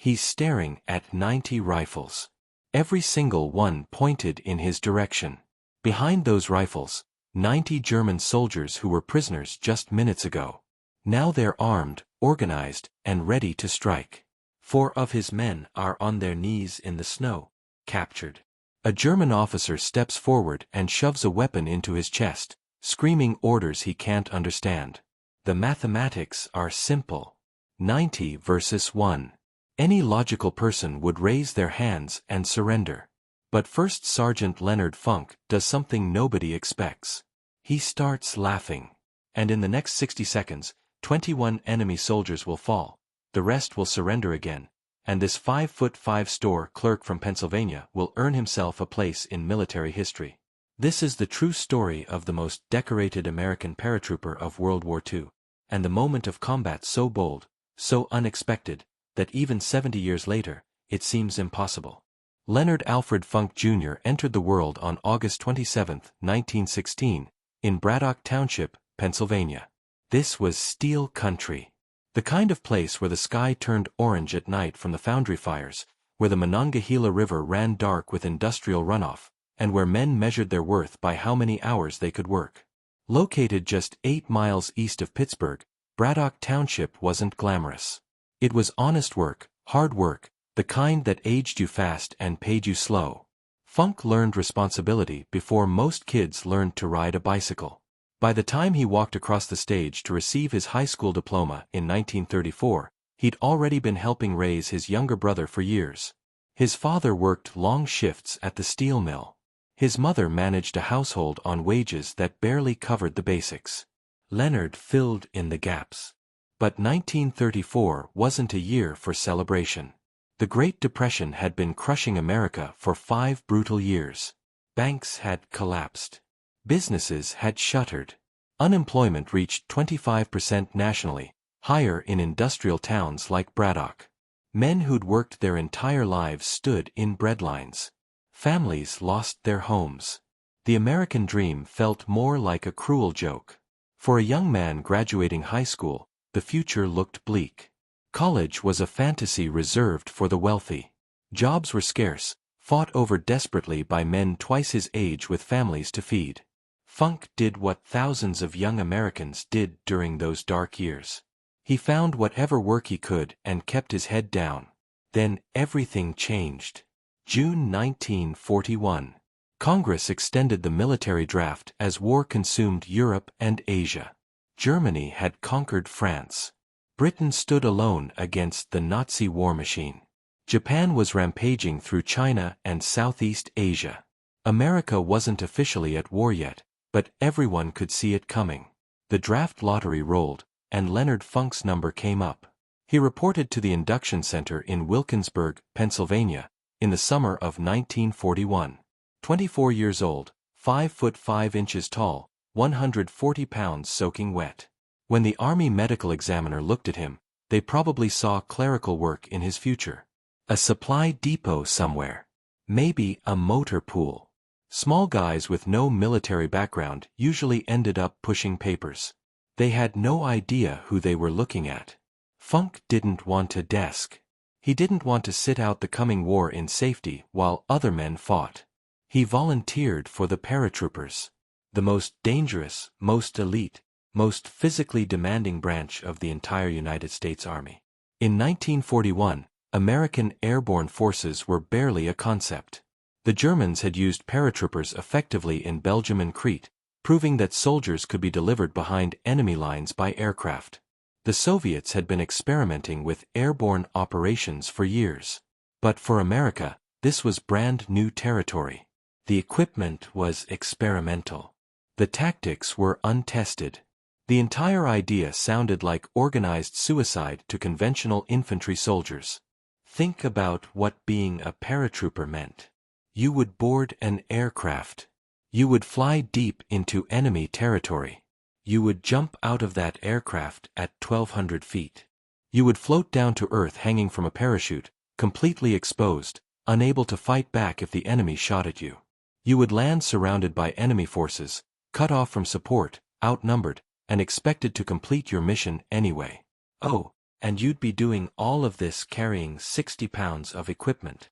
He's staring at 90 rifles. Every single one pointed in his direction. Behind those rifles, 90 German soldiers who were prisoners just minutes ago. Now they're armed, organized, and ready to strike. 4 of his men are on their knees in the snow, captured. A German officer steps forward and shoves a weapon into his chest, screaming orders he can't understand. The mathematics are simple. 90 versus 1. Any logical person would raise their hands and surrender. But first Sergeant Leonard Funk does something nobody expects. He starts laughing. And in the next 60 seconds, 21 enemy soldiers will fall, the rest will surrender again, and this 5'5" store clerk from Pennsylvania will earn himself a place in military history. This is the true story of the most decorated American paratrooper of World War II, and the moment of combat so bold, so unexpected, that even 70 years later, it seems impossible. Leonard Alfred Funk Jr. entered the world on August 27, 1916, in Braddock Township, Pennsylvania. This was steel country. The kind of place where the sky turned orange at night from the foundry fires, where the Monongahela River ran dark with industrial runoff, and where men measured their worth by how many hours they could work. Located just 8 miles east of Pittsburgh, Braddock Township wasn't glamorous. It was honest work, hard work, the kind that aged you fast and paid you slow. Funk learned responsibility before most kids learned to ride a bicycle. By the time he walked across the stage to receive his high school diploma in 1934, he'd already been helping raise his younger brother for years. His father worked long shifts at the steel mill. His mother managed a household on wages that barely covered the basics. Leonard filled in the gaps. But 1934 wasn't a year for celebration. The Great Depression had been crushing America for 5 brutal years. Banks had collapsed. Businesses had shuttered. Unemployment reached 25% nationally, higher in industrial towns like Braddock. Men who'd worked their entire lives stood in breadlines. Families lost their homes. The American dream felt more like a cruel joke. For a young man graduating high school, the future looked bleak. College was a fantasy reserved for the wealthy. Jobs were scarce, fought over desperately by men twice his age with families to feed. Funk did what thousands of young Americans did during those dark years. He found whatever work he could and kept his head down. Then everything changed. June 1941. Congress extended the military draft as war consumed Europe and Asia. Germany had conquered France. Britain stood alone against the Nazi war machine. Japan was rampaging through China and Southeast Asia. America wasn't officially at war yet, but everyone could see it coming. The draft lottery rolled, and Leonard Funk's number came up. He reported to the induction center in Wilkinsburg, Pennsylvania, in the summer of 1941. 24 years old, 5'5" tall, 140 pounds soaking wet. When the Army medical examiner looked at him, they probably saw clerical work in his future. A supply depot somewhere. Maybe a motor pool. Small guys with no military background usually ended up pushing papers. They had no idea who they were looking at. Funk didn't want a desk. He didn't want to sit out the coming war in safety while other men fought. He volunteered for the paratroopers. The most dangerous, most elite, most physically demanding branch of the entire United States Army. In 1941, American airborne forces were barely a concept. The Germans had used paratroopers effectively in Belgium and Crete, proving that soldiers could be delivered behind enemy lines by aircraft. The Soviets had been experimenting with airborne operations for years. But for America, this was brand new territory. The equipment was experimental. The tactics were untested. The entire idea sounded like organized suicide to conventional infantry soldiers. Think about what being a paratrooper meant. You would board an aircraft. You would fly deep into enemy territory. You would jump out of that aircraft at 1,200 feet. You would float down to earth hanging from a parachute, completely exposed, unable to fight back if the enemy shot at you. You would land surrounded by enemy forces, cut off from support, outnumbered, and expected to complete your mission anyway. Oh, And you'd be doing all of this carrying 60 pounds of equipment.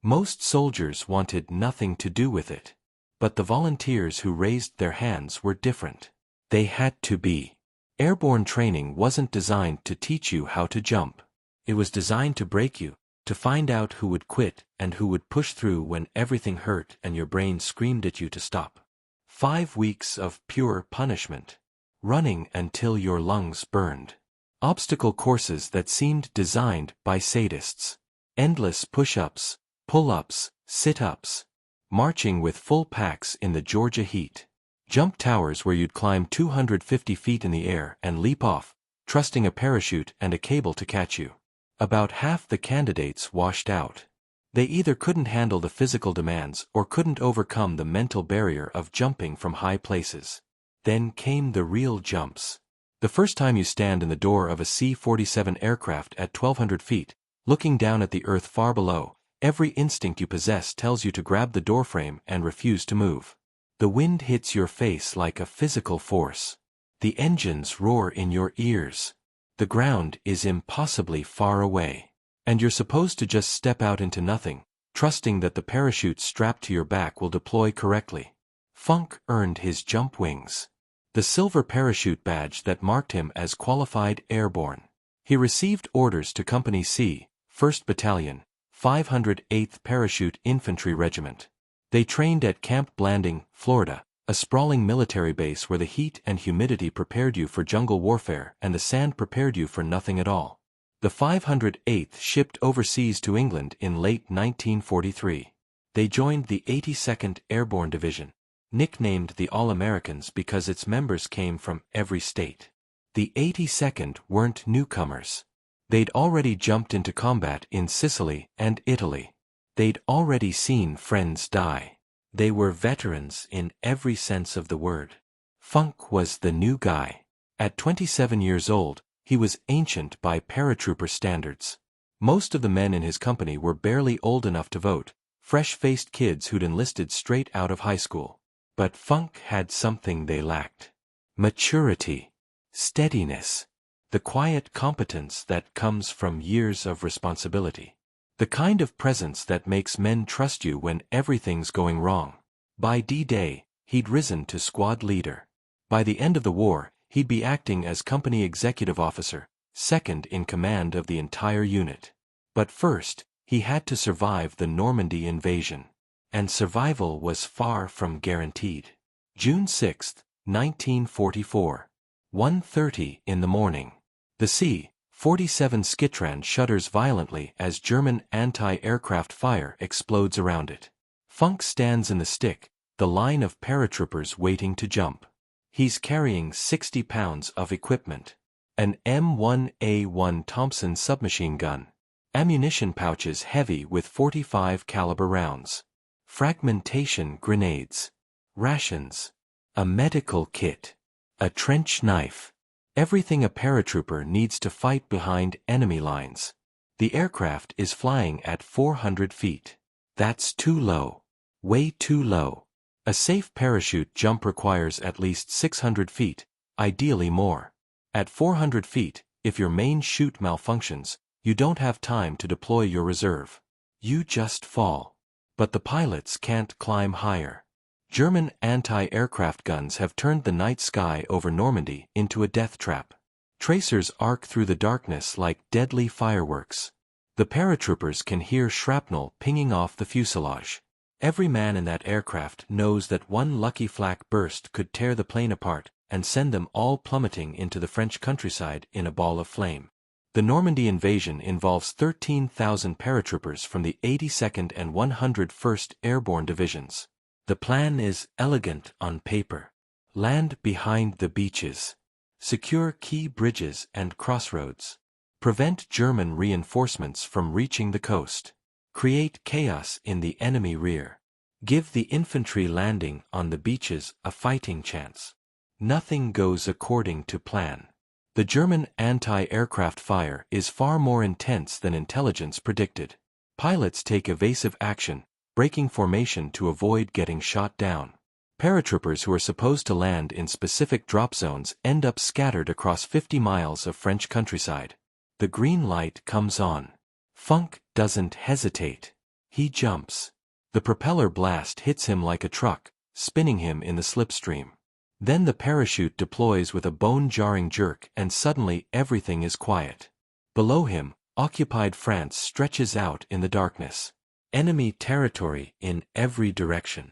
Most soldiers wanted nothing to do with it. But the volunteers who raised their hands were different. They had to be. Airborne training wasn't designed to teach you how to jump. It was designed to break you, to find out who would quit and who would push through when everything hurt and your brain screamed at you to stop. 5 weeks of pure punishment. Running until your lungs burned. Obstacle courses that seemed designed by sadists. Endless push-ups, pull-ups, sit-ups. Marching with full packs in the Georgia heat. Jump towers where you'd climb 250 feet in the air and leap off, trusting a parachute and a cable to catch you. About half the candidates washed out. They either couldn't handle the physical demands or couldn't overcome the mental barrier of jumping from high places. Then came the real jumps. The first time you stand in the door of a C-47 aircraft at 1,200 feet, looking down at the earth far below, every instinct you possess tells you to grab the doorframe and refuse to move. The wind hits your face like a physical force. The engines roar in your ears. The ground is impossibly far away. And you're supposed to just step out into nothing, trusting that the parachute strapped to your back will deploy correctly. Funk earned his jump wings. The silver parachute badge that marked him as qualified airborne. He received orders to Company C, 1st Battalion, 508th Parachute Infantry Regiment. They trained at Camp Blanding, Florida, a sprawling military base where the heat and humidity prepared you for jungle warfare and the sand prepared you for nothing at all. The 508th shipped overseas to England in late 1943. They joined the 82nd Airborne Division, nicknamed the All-Americans because its members came from every state. The 82nd weren't newcomers. They'd already jumped into combat in Sicily and Italy. They'd already seen friends die. They were veterans in every sense of the word. Funk was the new guy. At 27 years old, he was ancient by paratrooper standards. Most of the men in his company were barely old enough to vote, fresh-faced kids who'd enlisted straight out of high school. But Funk had something they lacked. Maturity. Steadiness. The quiet competence that comes from years of responsibility. The kind of presence that makes men trust you when everything's going wrong. By D-Day, he'd risen to squad leader. By the end of the war, he'd be acting as company executive officer, second in command of the entire unit. But first, he had to survive the Normandy invasion. And survival was far from guaranteed. June 6, 1944. 1:30 in the morning. The C-47 Skitran shudders violently as German anti-aircraft fire explodes around it. Funk stands in the stick, the line of paratroopers waiting to jump. He's carrying 60 pounds of equipment. An M1A1 Thompson submachine gun. Ammunition pouches heavy with .45 caliber rounds. Fragmentation grenades. Rations. A medical kit. A trench knife. Everything a paratrooper needs to fight behind enemy lines. The aircraft is flying at 400 feet. That's too low. Way too low. A safe parachute jump requires at least 600 feet, ideally more. At 400 feet, if your main chute malfunctions, you don't have time to deploy your reserve. You just fall. But the pilots can't climb higher. German anti-aircraft guns have turned the night sky over Normandy into a death trap. Tracers arc through the darkness like deadly fireworks. The paratroopers can hear shrapnel pinging off the fuselage. Every man in that aircraft knows that one lucky flak burst could tear the plane apart and send them all plummeting into the French countryside in a ball of flame. The Normandy invasion involves 13,000 paratroopers from the 82nd and 101st Airborne Divisions. The plan is elegant on paper. Land behind the beaches. Secure key bridges and crossroads. Prevent German reinforcements from reaching the coast. Create chaos in the enemy rear. Give the infantry landing on the beaches a fighting chance. Nothing goes according to plan. The German anti-aircraft fire is far more intense than intelligence predicted. Pilots take evasive action, breaking formation to avoid getting shot down. Paratroopers who are supposed to land in specific drop zones end up scattered across 50 miles of French countryside. The green light comes on. Funk doesn't hesitate. He jumps. The propeller blast hits him like a truck, spinning him in the slipstream. Then the parachute deploys with a bone-jarring jerk and suddenly everything is quiet. Below him, occupied France stretches out in the darkness. Enemy territory in every direction.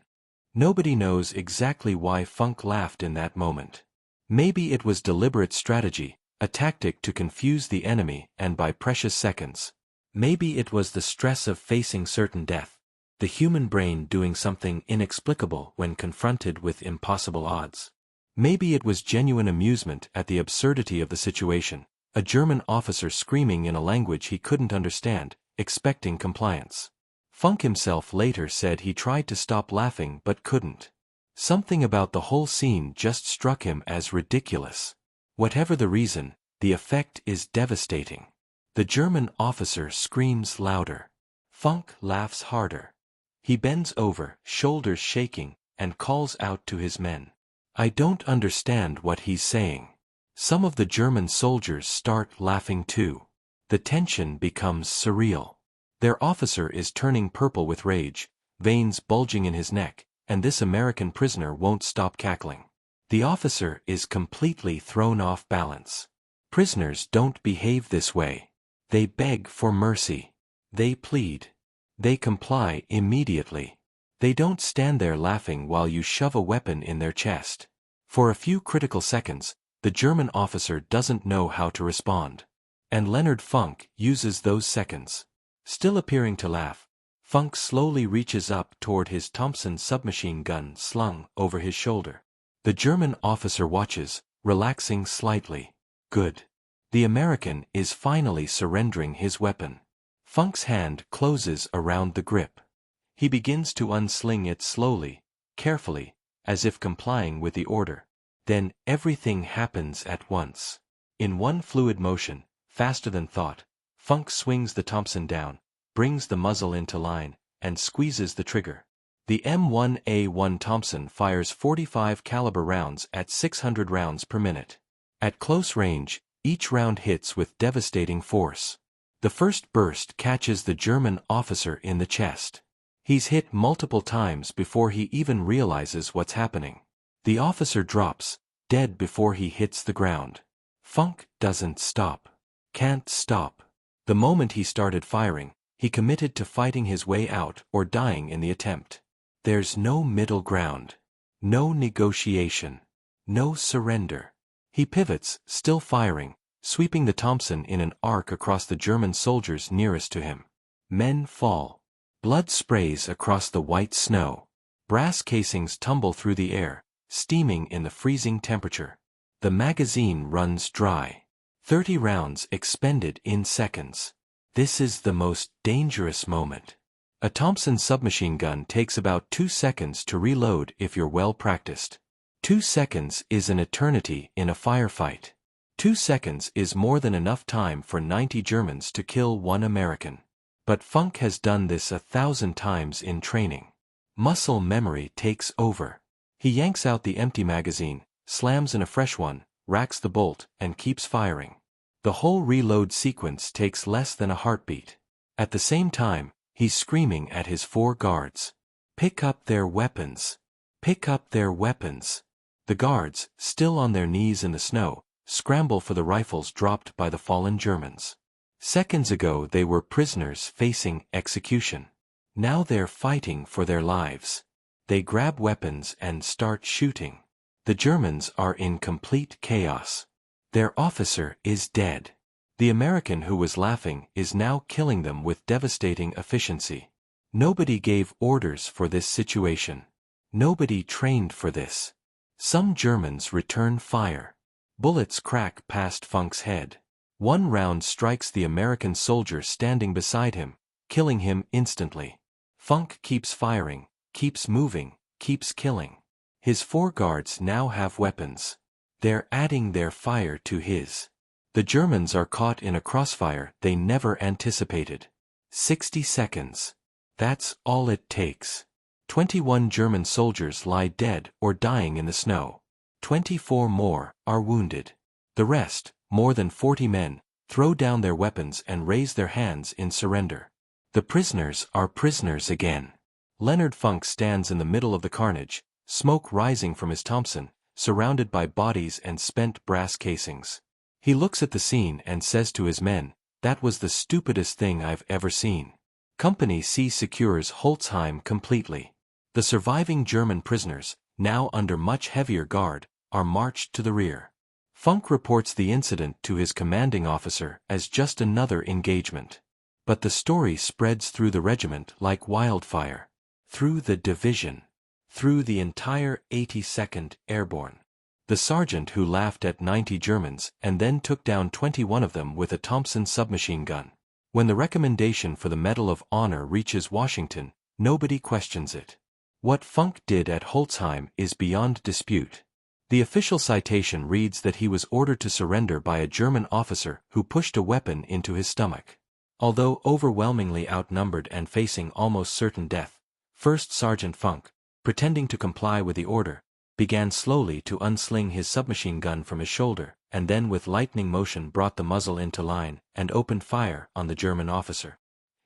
Nobody knows exactly why Funk laughed in that moment. Maybe it was deliberate strategy, a tactic to confuse the enemy and buy precious seconds. Maybe it was the stress of facing certain death, the human brain doing something inexplicable when confronted with impossible odds. Maybe it was genuine amusement at the absurdity of the situation, a German officer screaming in a language he couldn't understand, expecting compliance. Funk himself later said he tried to stop laughing but couldn't. Something about the whole scene just struck him as ridiculous. Whatever the reason, the effect is devastating. The German officer screams louder. Funk laughs harder. He bends over, shoulders shaking, and calls out to his men. I don't understand what he's saying. Some of the German soldiers start laughing too. The tension becomes surreal. Their officer is turning purple with rage, veins bulging in his neck, and this American prisoner won't stop cackling. The officer is completely thrown off balance. Prisoners don't behave this way. They beg for mercy. They plead. They comply immediately. They don't stand there laughing while you shove a weapon in their chest. For a few critical seconds, the German officer doesn't know how to respond. And Leonard Funk uses those seconds. Still appearing to laugh, Funk slowly reaches up toward his Thompson submachine gun slung over his shoulder. The German officer watches, relaxing slightly. Good. The American is finally surrendering his weapon. Funk's hand closes around the grip. He begins to unsling it slowly, carefully, as if complying with the order. Then everything happens at once. In one fluid motion, faster than thought, Funk swings the Thompson down, brings the muzzle into line, and squeezes the trigger. The M1A1 Thompson fires 45 caliber rounds at 600 rounds per minute. At close range, each round hits with devastating force. The first burst catches the German officer in the chest. He's hit multiple times before he even realizes what's happening. The officer drops, dead before he hits the ground. Funk doesn't stop. Can't stop. The moment he started firing, he committed to fighting his way out or dying in the attempt. There's no middle ground. No negotiation. No surrender. He pivots, still firing, sweeping the Thompson in an arc across the German soldiers nearest to him. Men fall. Blood sprays across the white snow. Brass casings tumble through the air, steaming in the freezing temperature. The magazine runs dry. 30 rounds expended in seconds. This is the most dangerous moment. A Thompson submachine gun takes about 2 seconds to reload if you're well practiced. 2 seconds is an eternity in a firefight. 2 seconds is more than enough time for 90 Germans to kill one American. But Funk has done this 1,000 times in training. Muscle memory takes over. He yanks out the empty magazine, slams in a fresh one, racks the bolt, and keeps firing. The whole reload sequence takes less than a heartbeat. At the same time, he's screaming at his 4 guards. Pick up their weapons. Pick up their weapons. The guards, still on their knees in the snow, scramble for the rifles dropped by the fallen Germans. Seconds ago they were prisoners facing execution. Now they're fighting for their lives. They grab weapons and start shooting. The Germans are in complete chaos. Their officer is dead. The American who was laughing is now killing them with devastating efficiency. Nobody gave orders for this situation. Nobody trained for this. Some Germans return fire. Bullets crack past Funk's head. One round strikes the American soldier standing beside him, killing him instantly. Funk keeps firing, keeps moving, keeps killing. His 4 guards now have weapons. They're adding their fire to his. The Germans are caught in a crossfire they never anticipated. 60 seconds. That's all it takes. 21 German soldiers lie dead or dying in the snow. 24 more are wounded. The rest, more than 40 men, throw down their weapons and raise their hands in surrender. The prisoners are prisoners again. Leonard Funk stands in the middle of the carnage, smoke rising from his Thompson, surrounded by bodies and spent brass casings. He looks at the scene and says to his men, "That was the stupidest thing I've ever seen." Company C secures Holtzheim completely. The surviving German prisoners, now under much heavier guard, are marched to the rear. Funk reports the incident to his commanding officer as just another engagement. But the story spreads through the regiment like wildfire, through the division, through the entire 82nd Airborne. The sergeant who laughed at 90 Germans and then took down 21 of them with a Thompson submachine gun. When the recommendation for the Medal of Honor reaches Washington, nobody questions it. What Funk did at Holtzheim is beyond dispute. The official citation reads that he was ordered to surrender by a German officer who pushed a weapon into his stomach. Although overwhelmingly outnumbered and facing almost certain death, First Sergeant Funk, pretending to comply with the order, began slowly to unsling his submachine gun from his shoulder, and then with lightning motion brought the muzzle into line and opened fire on the German officer.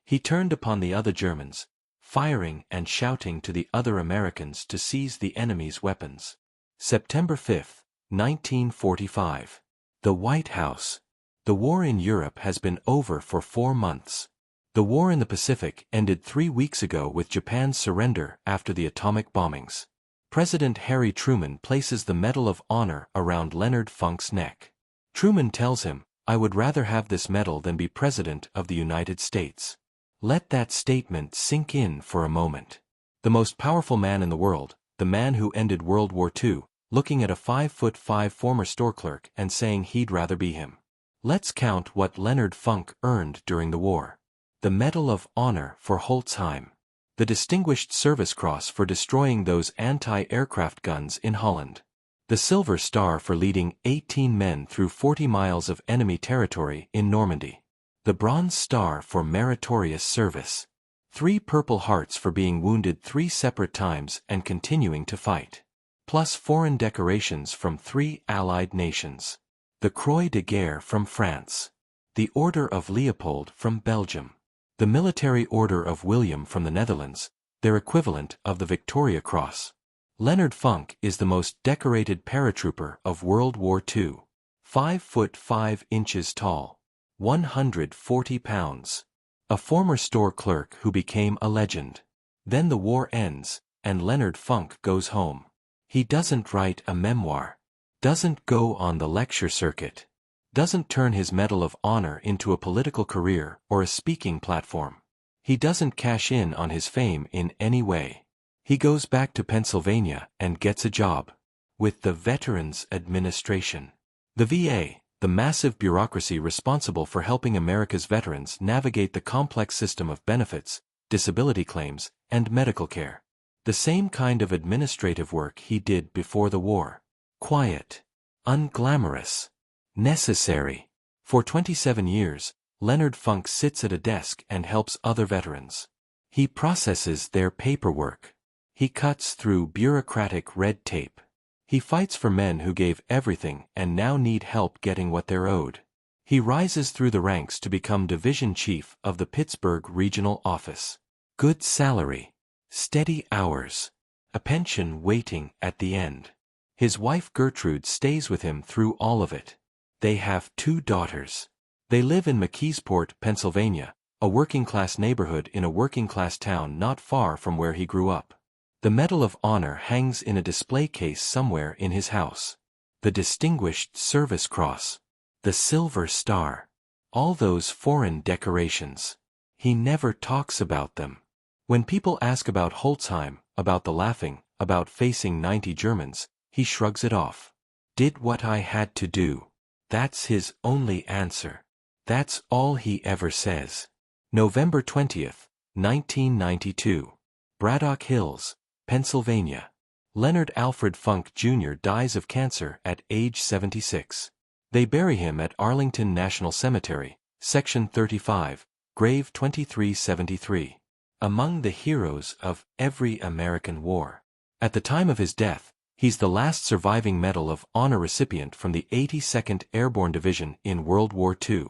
He turned upon the other Germans, firing and shouting to the other Americans to seize the enemy's weapons. September 5, 1945. The White House. The war in Europe has been over for 4 months. The war in the Pacific ended 3 weeks ago with Japan's surrender after the atomic bombings. President Harry Truman places the Medal of Honor around Leonard Funk's neck. Truman tells him, "I would rather have this medal than be President of the United States." Let that statement sink in for a moment. The most powerful man in the world, the man who ended World War II, looking at a 5'5" former store clerk and saying he'd rather be him. Let's count what Leonard Funk earned during the war. The Medal of Honor for Holtzheim. The Distinguished Service Cross for destroying those anti-aircraft guns in Holland. The Silver Star for leading 18 men through 40 miles of enemy territory in Normandy. The Bronze Star for meritorious service. 3 Purple Hearts for being wounded 3 separate times and continuing to fight. Plus foreign decorations from 3 allied nations. The Croix de Guerre from France. The Order of Leopold from Belgium. The Military Order of William from the Netherlands, their equivalent of the Victoria Cross. Leonard Funk is the most decorated paratrooper of World War II. 5 foot 5 inches tall. 140 pounds. A former store clerk who became a legend. Then the war ends, and Leonard Funk goes home. He doesn't write a memoir. Doesn't go on the lecture circuit. Doesn't turn his Medal of Honor into a political career or a speaking platform. He doesn't cash in on his fame in any way. He goes back to Pennsylvania and gets a job with the Veterans Administration. The VA, the massive bureaucracy responsible for helping America's veterans navigate the complex system of benefits, disability claims, and medical care. The same kind of administrative work he did before the war. Quiet. Unglamorous. Necessary. For 27 years, Leonard Funk sits at a desk and helps other veterans. He processes their paperwork. He cuts through bureaucratic red tape. He fights for men who gave everything and now need help getting what they're owed. He rises through the ranks to become division chief of the Pittsburgh Regional Office. Good salary. Steady hours. A pension waiting at the end. His wife Gertrude stays with him through all of it. They have 2 daughters. They live in McKeesport, Pennsylvania, a working-class neighborhood in a working-class town not far from where he grew up. The Medal of Honor hangs in a display case somewhere in his house. The Distinguished Service Cross. The Silver Star. All those foreign decorations. He never talks about them. When people ask about Holtzheim, about the laughing, about facing 90 Germans, he shrugs it off. Did what I had to do. That's his only answer. That's all he ever says. November 20th, 1992. Braddock Hills, Pennsylvania. Leonard Alfred Funk Jr. dies of cancer at age 76. They bury him at Arlington National Cemetery, Section 35, grave 2373. Among the heroes of every American war. At the time of his death, he's the last surviving Medal of Honor recipient from the 82nd Airborne Division in World War II.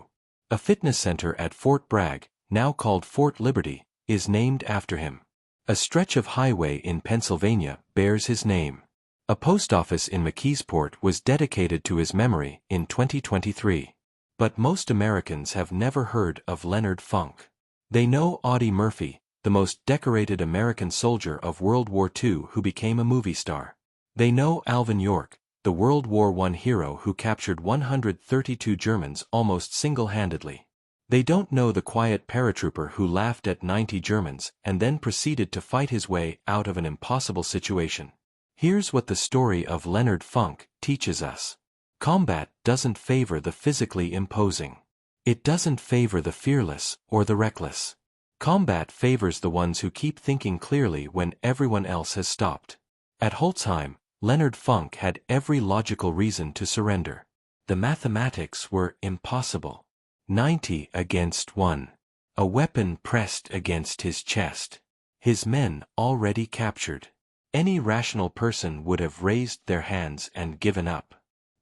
A fitness center at Fort Bragg, now called Fort Liberty, is named after him. A stretch of highway in Pennsylvania bears his name. A post office in McKeesport was dedicated to his memory in 2023. But most Americans have never heard of Leonard Funk. They know Audie Murphy, the most decorated American soldier of World War II who became a movie star. They know Alvin York, the World War I hero who captured 132 Germans almost single-handedly. They don't know the quiet paratrooper who laughed at 90 Germans and then proceeded to fight his way out of an impossible situation. Here's what the story of Leonard Funk teaches us. Combat doesn't favor the physically imposing. It doesn't favor the fearless or the reckless. Combat favors the ones who keep thinking clearly when everyone else has stopped. At Holtzheim, Leonard Funk had every logical reason to surrender. The mathematics were impossible. 90 against 1. A weapon pressed against his chest. His men already captured. Any rational person would have raised their hands and given up.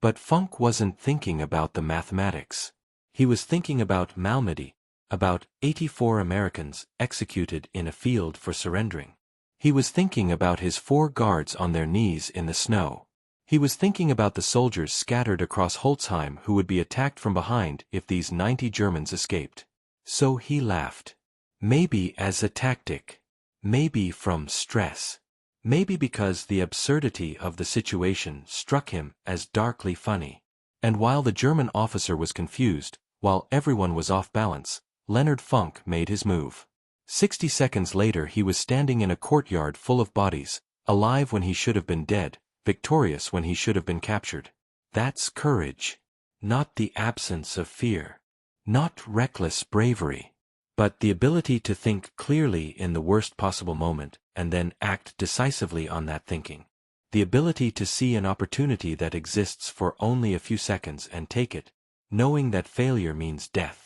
But Funk wasn't thinking about the mathematics. He was thinking about Malmedy, about 84 Americans executed in a field for surrendering. He was thinking about his 4 guards on their knees in the snow. He was thinking about the soldiers scattered across Holtzheim who would be attacked from behind if these 90 Germans escaped. So he laughed. Maybe as a tactic. Maybe from stress. Maybe because the absurdity of the situation struck him as darkly funny. And while the German officer was confused, while everyone was off balance, Leonard Funk made his move. 60 seconds later he was standing in a courtyard full of bodies, alive when he should have been dead, victorious when he should have been captured. That's courage. Not the absence of fear. Not reckless bravery. But the ability to think clearly in the worst possible moment, and then act decisively on that thinking. The ability to see an opportunity that exists for only a few seconds and take it, knowing that failure means death.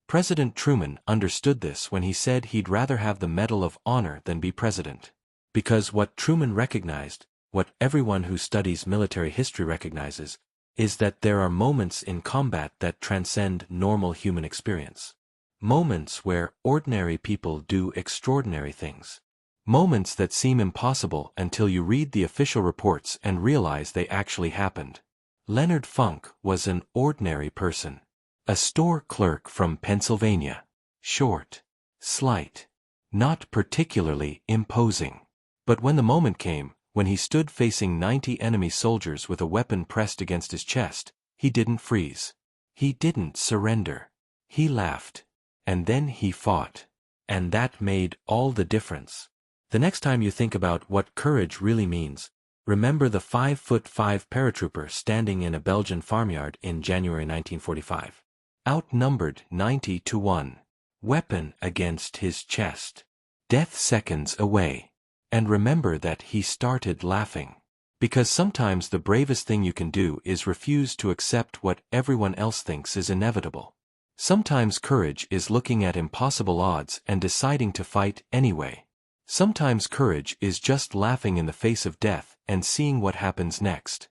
President Truman understood this when he said he'd rather have the Medal of Honor than be president. Because what Truman recognized, what everyone who studies military history recognizes, is that there are moments in combat that transcend normal human experience. Moments where ordinary people do extraordinary things. Moments that seem impossible until you read the official reports and realize they actually happened. Leonard Funk was an ordinary person. A store clerk from Pennsylvania. Short. Slight. Not particularly imposing. But when the moment came, when he stood facing 90 enemy soldiers with a weapon pressed against his chest, he didn't freeze. He didn't surrender. He laughed. And then he fought. And that made all the difference. The next time you think about what courage really means, remember the 5'5" paratrooper standing in a Belgian farmyard in January 1945. Outnumbered 90 to 1. Weapon against his chest. Death seconds away. And remember that he started laughing. Because sometimes the bravest thing you can do is refuse to accept what everyone else thinks is inevitable. Sometimes courage is looking at impossible odds and deciding to fight anyway. Sometimes courage is just laughing in the face of death and seeing what happens next.